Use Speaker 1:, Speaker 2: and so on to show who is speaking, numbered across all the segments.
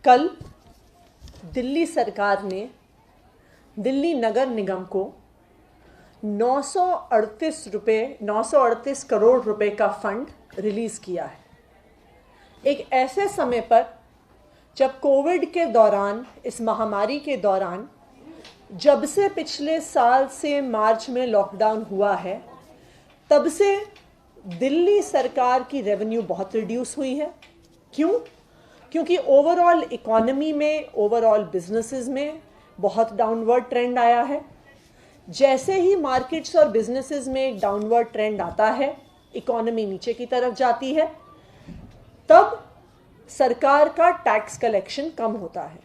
Speaker 1: कल दिल्ली सरकार ने दिल्ली नगर निगम को 938 करोड़ रुपए का फंड रिलीज किया है। एक ऐसे समय पर जब कोविड के दौरान, इस महामारी के दौरान, जब से पिछले साल से मार्च में लॉकडाउन हुआ है, तब से दिल्ली सरकार की रेवेन्यू बहुत रिड्यूस हुई है। क्यों? क्योंकि ओवरऑल इकोनॉमी में, ओवरऑल बिजनेसेस में बहुत डाउनवर्ड ट्रेंड आया है। जैसे ही मार्केट्स और बिजनेसेस में एक डाउनवर्ड ट्रेंड आता है, इकोनॉमी नीचे की तरफ जाती है, तब सरकार का टैक्स कलेक्शन कम होता है।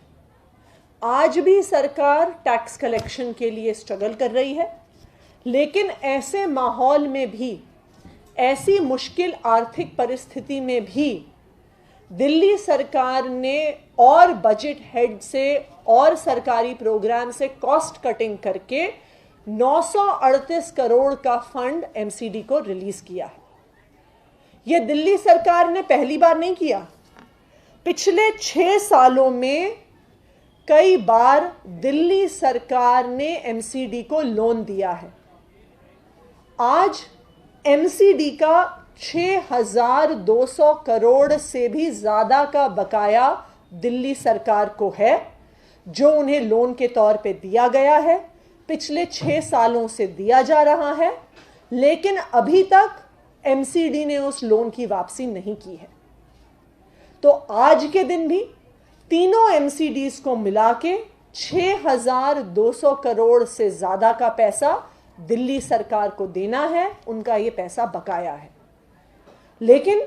Speaker 1: आज भी सरकार टैक्स कलेक्शन के लिए स्ट्रगल कर रही है, लेकिन ऐसे माहौल में भी, ऐसी मुश्किल आर्थिक परिस्थिति में भी दिल्ली सरकार ने और बजट हेड से और सरकारी प्रोग्राम से कॉस्ट कटिंग करके 938 करोड़ का फंड एमसीडी को रिलीज किया है। यह दिल्ली सरकार ने पहली बार नहीं किया। पिछले 6 सालों में कई बार दिल्ली सरकार ने एमसीडी को लोन दिया है। आज एमसीडी का 6,200 करोड़ से भी ज्यादा का बकाया दिल्ली सरकार को है, जो उन्हें लोन के तौर पे दिया गया है। पिछले 6 सालों से दिया जा रहा है, लेकिन अभी तक एमसीडी ने उस लोन की वापसी नहीं की है। तो आज के दिन भी तीनों एमसीडीज को मिला के 6,200 करोड़ से ज्यादा का पैसा दिल्ली सरकार को देना है। उनका ये पैसा बकाया है। लेकिन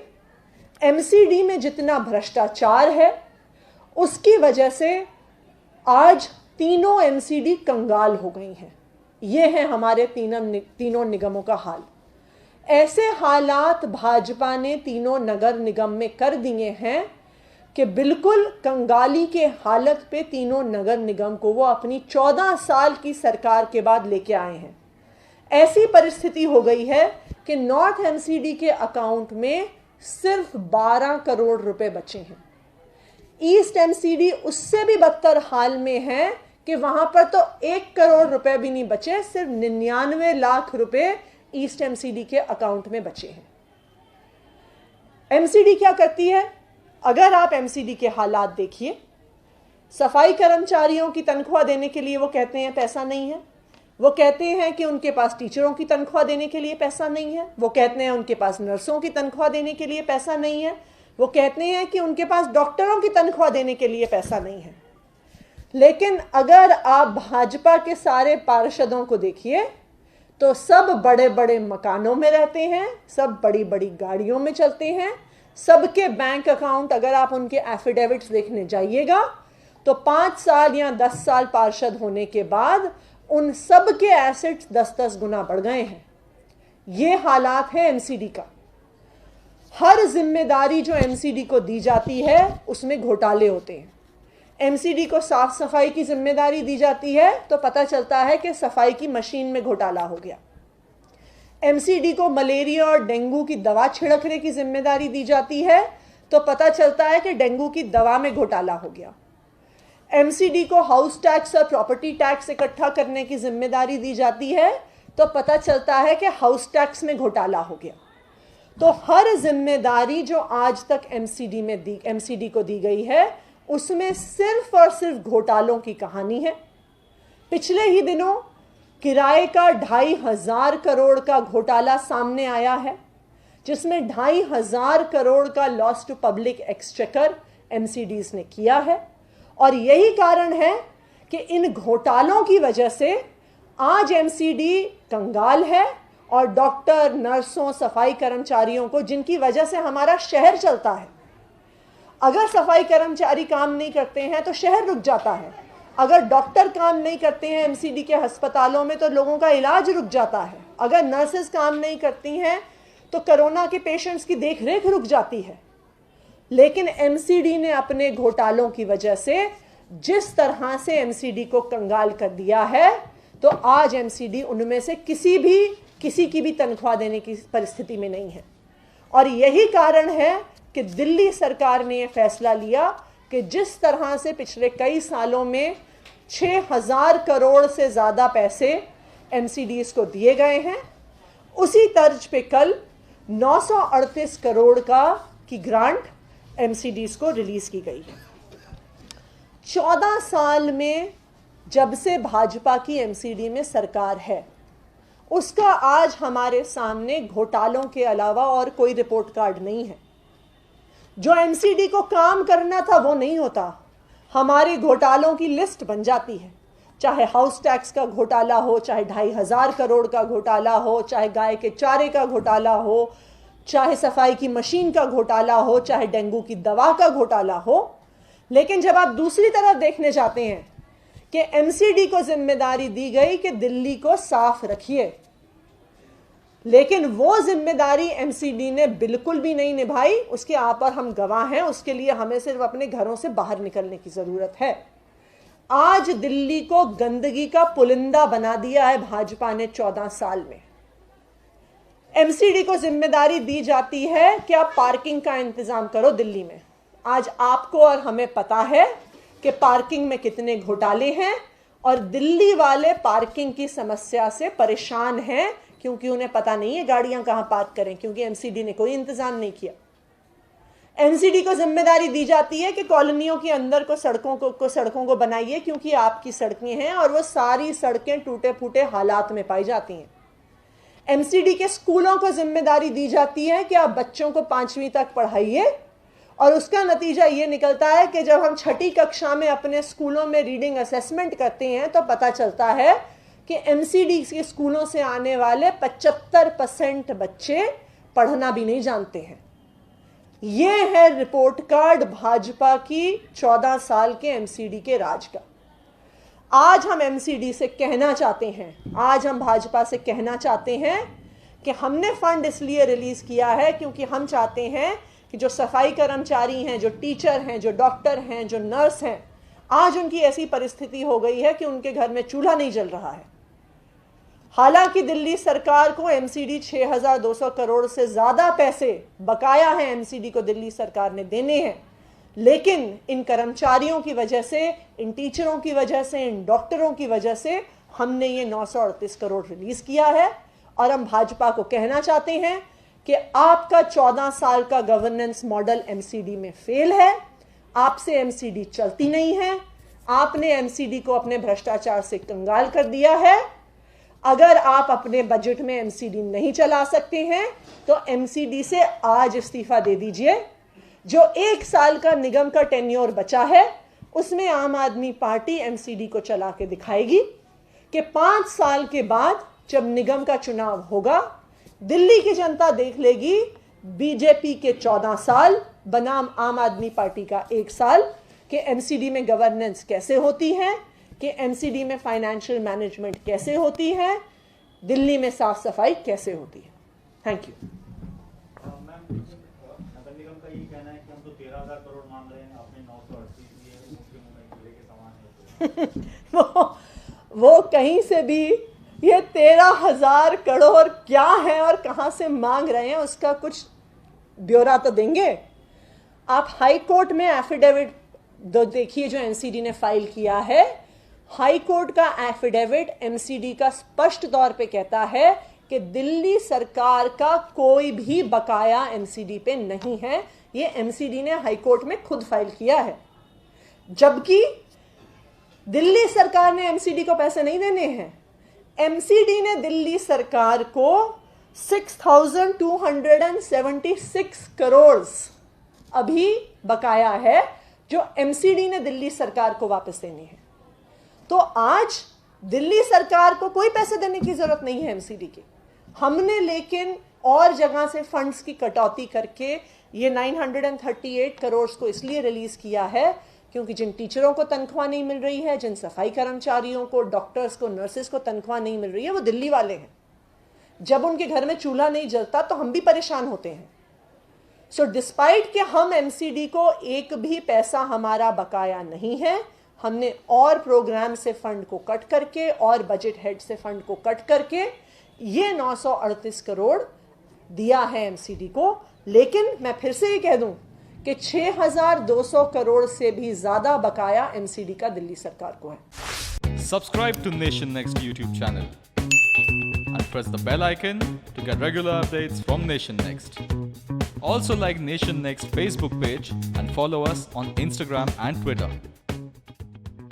Speaker 1: एमसीडी में जितना भ्रष्टाचार है, उसकी वजह से आज तीनों एमसीडी कंगाल हो गई हैं। ये है हमारे तीनों निगमों का हाल। ऐसे हालात भाजपा ने तीनों नगर निगम में कर दिए हैं कि बिल्कुल कंगाली के हालत पे तीनों नगर निगम को वो अपनी 14 साल की सरकार के बाद लेके आए हैं। ऐसी परिस्थिति हो गई है कि नॉर्थ एमसीडी के अकाउंट में सिर्फ 12 करोड़ रुपए बचे हैं। ईस्ट एमसीडी उससे भी बदतर हाल में है कि वहां पर तो 1 करोड़ रुपए भी नहीं बचे, सिर्फ 99 लाख रुपए ईस्ट एमसीडी के अकाउंट में बचे हैं। एमसीडी क्या करती है? अगर आप एमसीडी के हालात देखिए, सफाई कर्मचारियों की तनख्वाह देने के लिए वो कहते हैं पैसा नहीं है। वो कहते हैं कि उनके पास टीचरों की तनख्वाह देने के लिए पैसा नहीं है। वो कहते हैं उनके पास नर्सों की तनख्वाह देने के लिए पैसा नहीं है। वो कहते हैं कि उनके पास डॉक्टरों की तनख्वाह देने के लिए पैसा नहीं है। लेकिन अगर आप भाजपा के सारे पार्षदों को देखिए, तो सब बड़े बड़े मकानों में रहते हैं, सब बड़ी बड़ी गाड़ियों में चलते हैं। सबके बैंक अकाउंट, अगर आप उनके एफिडेविट्स देखने जाइएगा, तो 5 साल या 10 साल पार्षद होने के बाद उन सब के एसेट्स 10-10 गुना बढ़ गए हैं। ये हालात है एमसीडी का। हर जिम्मेदारी जो एमसीडी को दी जाती है, उसमें घोटाले होते हैं। एमसीडी को साफ सफाई की जिम्मेदारी दी जाती है, तो पता चलता है कि सफाई की मशीन में घोटाला हो गया। एमसीडी को मलेरिया और डेंगू की दवा छिड़कने की जिम्मेदारी दी जाती है, तो पता चलता है कि डेंगू की दवा में घोटाला हो गया। एमसीडी को हाउस टैक्स और प्रॉपर्टी टैक्स इकट्ठा करने की जिम्मेदारी दी जाती है, तो पता चलता है कि हाउस टैक्स में घोटाला हो गया। तो हर जिम्मेदारी जो आज तक एमसीडी को दी गई है, उसमें सिर्फ और सिर्फ घोटालों की कहानी है। पिछले ही दिनों किराए का 2,500 करोड़ का घोटाला सामने आया है, जिसमें 2,500 करोड़ का लॉस टू पब्लिक एक्सचेकर एमसीडीज ने किया है। और यही कारण है कि इन घोटालों की वजह से आज एमसीडी कंगाल है, और डॉक्टर, नर्सों, सफाई कर्मचारियों को, जिनकी वजह से हमारा शहर चलता है, अगर सफाई कर्मचारी काम नहीं करते हैं तो शहर रुक जाता है। अगर डॉक्टर काम नहीं करते हैं एमसीडी के अस्पतालों में, तो लोगों का इलाज रुक जाता है। अगर नर्सेज काम नहीं करती हैं तो कोरोना के पेशेंट्स की देखरेख रुक जाती है। लेकिन एमसीडी ने अपने घोटालों की वजह से जिस तरह से एमसीडी को कंगाल कर दिया है, तो आज एमसीडी उनमें से किसी की भी तनख्वाह देने की परिस्थिति में नहीं है। और यही कारण है कि दिल्ली सरकार ने यह फैसला लिया कि जिस तरह से पिछले कई सालों में 6,000 करोड़ से ज़्यादा पैसे एमसीडीज को दिए गए हैं, उसी तर्ज पे कल 938 करोड़ की ग्रांट एमसीडीज को रिलीज की गई है। 14 साल में जब से भाजपा की एमसीडी में सरकार है, उसका आज हमारे सामने घोटालों के अलावा और कोई रिपोर्ट कार्ड नहीं है। जो एमसीडी को काम करना था वो नहीं होता, हमारी घोटालों की लिस्ट बन जाती है। चाहे हाउस टैक्स का घोटाला हो, चाहे 2,500 करोड़ का घोटाला हो, चाहे गाय के चारे का घोटाला हो, चाहे सफाई की मशीन का घोटाला हो, चाहे डेंगू की दवा का घोटाला हो। लेकिन जब आप दूसरी तरफ देखने जाते हैं कि एमसीडी को जिम्मेदारी दी गई कि दिल्ली को साफ रखिए, लेकिन वो जिम्मेदारी एमसीडी ने बिल्कुल भी नहीं निभाई। उसके आप और हम गवाह हैं। उसके लिए हमें सिर्फ अपने घरों से बाहर निकलने की जरूरत है। आज दिल्ली को गंदगी का पुलिंदा बना दिया है भाजपा ने 14 साल में। एमसीडी को जिम्मेदारी दी जाती है कि आप पार्किंग का इंतजाम करो दिल्ली में। आज आपको और हमें पता है कि पार्किंग में कितने घोटाले हैं, और दिल्ली वाले पार्किंग की समस्या से परेशान हैं क्योंकि उन्हें पता नहीं है गाड़ियां कहां पार्क करें, क्योंकि एमसीडी ने कोई इंतजाम नहीं किया। एमसीडी को जिम्मेदारी दी जाती है कि कॉलोनियों के अंदर को सड़कों को बनाइए, क्योंकि आपकी सड़कें हैं और वो सारी सड़कें टूटे फूटे हालात में पाई जाती हैं। एमसीडी के स्कूलों को जिम्मेदारी दी जाती है कि आप बच्चों को 5वीं तक पढ़ाइए, और उसका नतीजा ये निकलता है कि जब हम 6ठी कक्षा में अपने स्कूलों में रीडिंग असेसमेंट करते हैं तो पता चलता है कि एमसीडी के स्कूलों से आने वाले 75% बच्चे पढ़ना भी नहीं जानते हैं। ये है रिपोर्ट कार्ड भाजपा की 14 साल के एमसीडी के राज का। आज हम एमसीडी से कहना चाहते हैं, आज हम भाजपा से कहना चाहते हैं कि हमने फंड इसलिए रिलीज किया है क्योंकि हम चाहते हैं कि जो सफाई कर्मचारी हैं, जो टीचर हैं, जो डॉक्टर हैं, जो नर्स हैं, आज उनकी ऐसी परिस्थिति हो गई है कि उनके घर में चूल्हा नहीं जल रहा है। हालांकि दिल्ली सरकार को एमसीडी 6,200 करोड़ से ज्यादा पैसे बकाया है एमसीडी को दिल्ली सरकार ने देने हैं, लेकिन इन कर्मचारियों की वजह से, इन टीचरों की वजह से, इन डॉक्टरों की वजह से हमने ये 938 करोड़ रिलीज किया है। और हम भाजपा को कहना चाहते हैं कि आपका 14 साल का गवर्नेंस मॉडल एमसीडी में फेल है। आपसे एमसीडी चलती नहीं है। आपने एमसीडी को अपने भ्रष्टाचार से कंगाल कर दिया है। अगर आप अपने बजट में एमसीडी नहीं चला सकते हैं तो एमसीडी से आज इस्तीफा दे दीजिए। जो 1 साल का निगम का टेन्योर बचा है उसमें आम आदमी पार्टी एमसीडी को चला के दिखाएगी कि 5 साल के बाद जब निगम का चुनाव होगा, दिल्ली की जनता देख लेगी बीजेपी के 14 साल बनाम आम आदमी पार्टी का 1 साल कि एमसीडी में गवर्नेंस कैसे होती है, कि एमसीडी में फाइनेंशियल मैनेजमेंट कैसे होती है, दिल्ली में साफ सफाई कैसे होती है। Thank you.
Speaker 2: मैम, नगर निगम का ये कहना है कि हम तो 13,000 करोड़ मांग रहे हैं, आपने 938 दिए, मुख्य के समान है।
Speaker 1: वो कहीं से भी ये 13,000 करोड़ क्या है और कहां से मांग रहे हैं उसका कुछ ब्यौरा तो देंगे। आप हाई कोर्ट में एफिडेविट देखिए जो एमसीडी ने फाइल किया है। हाई कोर्ट का एफिडेविट एमसीडी का स्पष्ट तौर पे कहता है कि दिल्ली सरकार का कोई भी बकाया एमसीडी पे नहीं है। ये एमसीडी ने हाई कोर्ट में खुद फाइल किया है, जबकि दिल्ली सरकार ने एमसीडी को पैसे नहीं देने हैं। एमसीडी ने दिल्ली सरकार को 6,276 करोड़ अभी बकाया है जो एमसीडी ने दिल्ली सरकार को वापस देने हैं। तो आज दिल्ली सरकार को कोई पैसे देने की जरूरत नहीं है एमसीडी की। हमने लेकिन और जगह से फंड्स की कटौती करके ये 938 करोड़ को इसलिए रिलीज किया है क्योंकि जिन टीचरों को तनख्वाह नहीं मिल रही है, जिन सफाई कर्मचारियों को, डॉक्टर्स को, नर्सेस को तनख्वाह नहीं मिल रही है, वो दिल्ली वाले हैं। जब उनके घर में चूल्हा नहीं जलता तो हम भी परेशान होते हैं। सो डिस्पाइट कि हम एमसीडी को एक भी पैसा हमारा बकाया नहीं है, हमने और प्रोग्राम से फंड को कट करके और बजट हेड से फंड को कट करके ये 938 करोड़ दिया है एमसीडी को। लेकिन मैं फिर से ये कह दूं कि 6,200 करोड़ से भी ज्यादा बकाया एमसीडी का दिल्ली सरकार को है।
Speaker 3: Subscribe to Nation Next YouTube channel and press the bell icon to get regular updates from Nation Next. Also like Nation Next Facebook page and follow us on Instagram and Twitter.